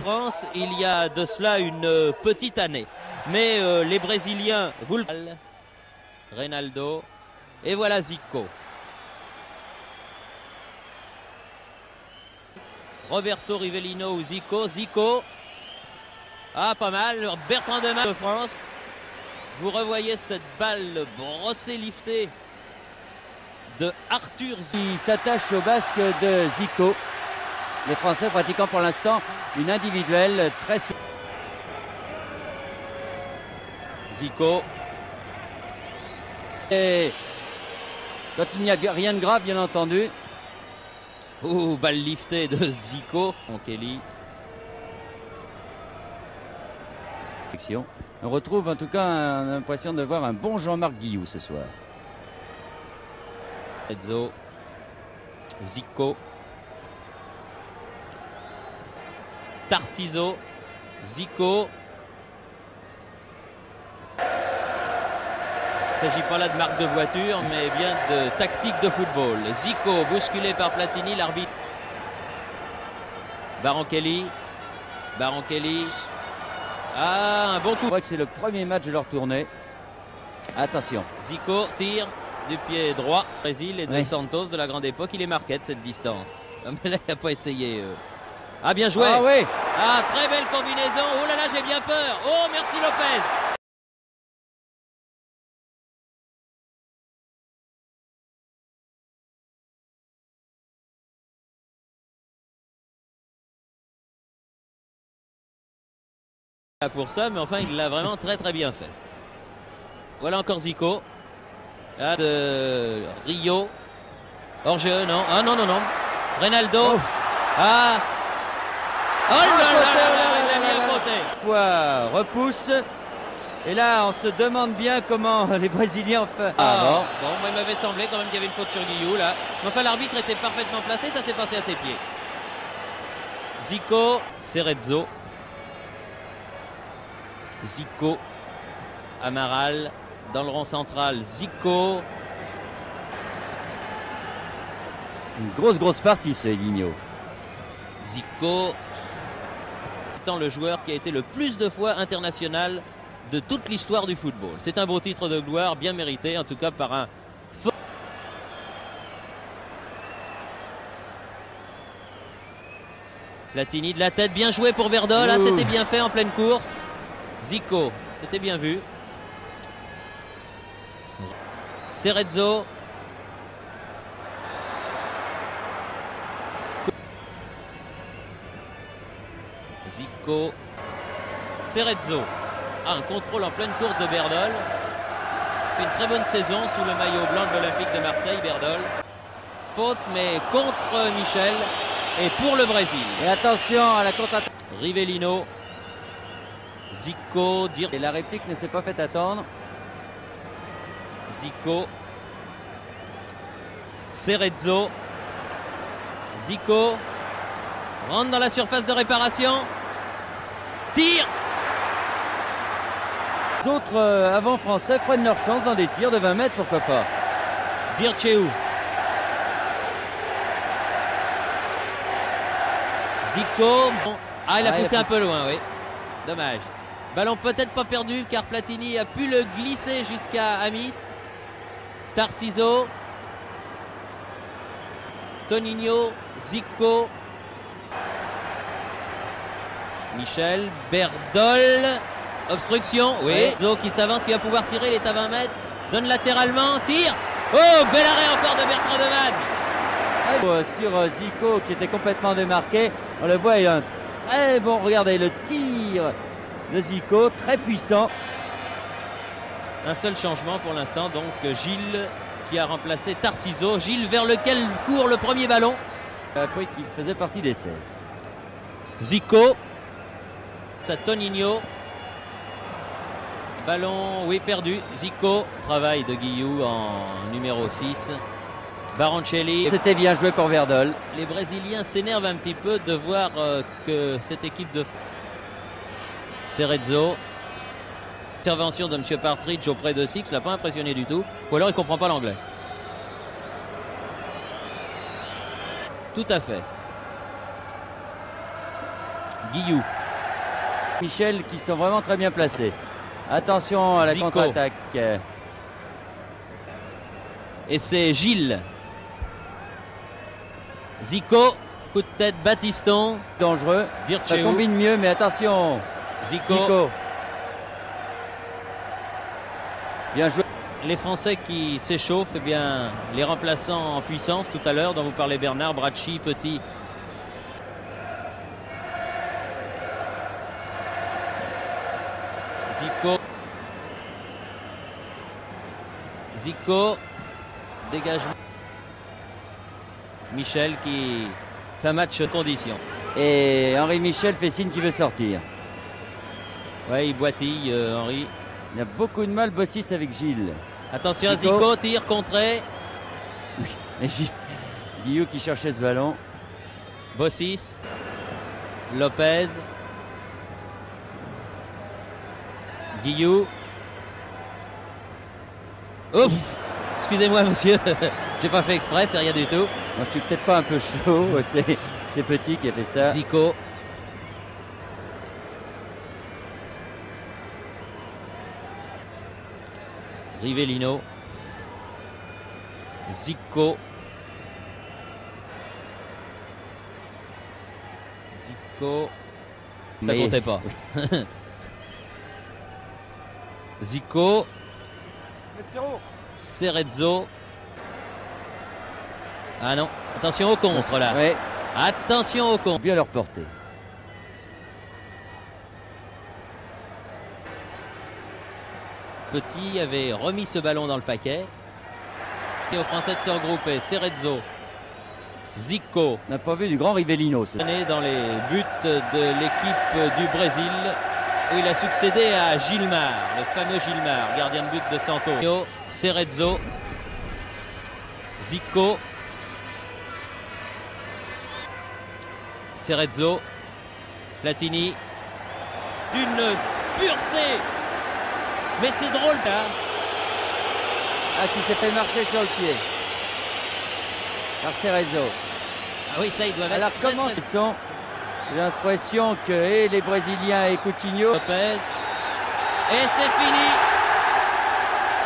France il y a de cela une petite année. Mais les Brésiliens, vous le... Reinaldo, et voilà Zico. Roberto Rivellino ou Zico. Zico. Ah, pas mal. Bertrand Demanne de France. Vous revoyez cette balle brossée, liftée de Arthur qui s'attache au basque de Zico. Les Français pratiquant pour l'instant une individuelle très... Zico. Et quand il n'y a rien de grave, bien entendu. Ouh, balle liftée de Zico. Kelly. On retrouve en tout cas, on a l'impression de voir un bon Jean-Marc Guillou ce soir. Ezzo. Zico. Tarciso. Zico. Il ne s'agit pas là de marque de voiture, mais bien de tactique de football. Zico, bousculé par Platini, l'arbitre. Barankelli. Barankelli. Ah, un bon coup. Je crois que c'est le premier match de leur tournée. Attention. Zico tire du pied droit. Brésil et de Santos de la grande époque. Il est marqué de cette distance. Mais là, il n'a pas essayé. Ah, bien joué. Ah oui. Ah, très belle combinaison. Oh là là, j'ai bien peur. Oh, merci Lopez. Pour ça, mais enfin il l'a vraiment très très bien fait. Voilà encore Zico. Ah, de Rio. Hors-jeu, non. Ah non, non, non. Reinaldo. Ah. Oh là là là, il a mis à côté. Fois repousse. Et là, on se demande bien comment les Brésiliens font. Ah, bon, moi il m'avait semblé quand même qu'il y avait une faute sur Guillou là. Mais enfin l'arbitre était parfaitement placé, ça s'est passé à ses pieds. Zico, Cerezo. Zico, Amaral, dans le rond central, Zico. Une grosse partie ce Edinho. Zico étant le joueur qui a été le plus de fois international de toute l'histoire du football. C'est un beau titre de gloire, bien mérité, en tout cas par un... Platini de la tête, bien joué pour Verdol, là c'était bien fait en pleine course. Zico, c'était bien vu. Cerezo. Zico. Cerezo. Ah, un contrôle en pleine course de Berdol. Fait une très bonne saison sous le maillot blanc de l'Olympique de Marseille, Berdol. Faute, mais contre Michel et pour le Brésil. Et attention à la contre-attaque. Rivellino. Zico, et la réplique ne s'est pas fait attendre. Zico. Cerezo. Zico. Rentre dans la surface de réparation. Tire. Les autres avant français prennent leur chance dans des tirs de 20 mètres, pourquoi pas. Vircheu. Zico. Ah, il a poussé un peu loin, oui. Dommage. Ballon peut-être pas perdu car Platini a pu le glisser jusqu'à Amis. Tarciso. Toninho. Zico. Michel. Berdol. Obstruction. Oui. Zo qui s'avance, qui va pouvoir tirer. Il est à 20 mètres. Donne latéralement. Tire. Oh, bel arrêt encore de Bertrand Demanne. Sur Zico qui était complètement démarqué. On le voit, il a un très bon. Regardez le tir de Zico, très puissant. Un seul changement pour l'instant, donc Gilles qui a remplacé Tarciso. Gilles vers lequel court le premier ballon. Après qu'il faisait partie des 16. Zico. Ça Toninho. Ballon, oui, perdu. Zico. Travail de Guillou en numéro 6. Barancelli. C'était bien joué pour Verdol. Les Brésiliens s'énervent un petit peu de voir que cette équipe de... Cerezo. Intervention de M. Partridge auprès de Six, l'a pas impressionné du tout. Ou alors il comprend pas l'anglais. Tout à fait. Guillou. Michel qui sont vraiment très bien placés. Attention à la Zico. contre-attaque. Et c'est Gilles. Zico. Coup de tête, Battiston. Dangereux. Ça Virtue. combine mieux, mais attention. Zico. Zico. Bien joué. Les Français qui s'échauffent, eh bien, les remplaçants en puissance tout à l'heure, dont vous parlez Bernard, Bracci, Petit. Zico. Zico. Dégagement. Michel qui fait un match de condition. Et Henri Michel fait signe qu'il veut sortir. Ouais, il boitille, Henri. Il a beaucoup de mal, Bossis, avec Gilles. Attention à Zico. Zico, tir contré. Et Guillou qui cherchait ce ballon. Bossis. Lopez. Guillou. Ouf! Excusez-moi, monsieur. J'ai pas fait exprès, c'est rien du tout. Moi, je suis peut-être pas un peu chaud. C'est Petit qui a fait ça. Zico. Rivellino. Zico. Zico. Ça Mais- comptait pas. Zico. Cerezo. Ah non. Attention au contre là. Ouais, Attention au contre. bien leur porter. Petit avait remis ce ballon dans le paquet. Et aux Français de se regrouper. Cerezo. Zico. On n'a pas vu du grand Rivellino. Dans les buts de l'équipe du Brésil, où il a succédé à Gilmar, le fameux Gilmar, gardien de but de Santos. Cerezo. Zico. Cerezo. Platini. D'une pureté. Mais c'est drôle là. Ah, qui s'est fait marcher sur le pied. Par Cerezo. Ah oui, ça, il doit Alors comment ils sont? J'ai l'impression que les Brésiliens et Coutinho. Lopez. Et c'est fini.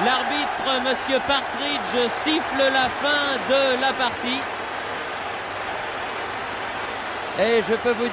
L'arbitre, monsieur Partridge, siffle la fin de la partie. Et je peux vous dire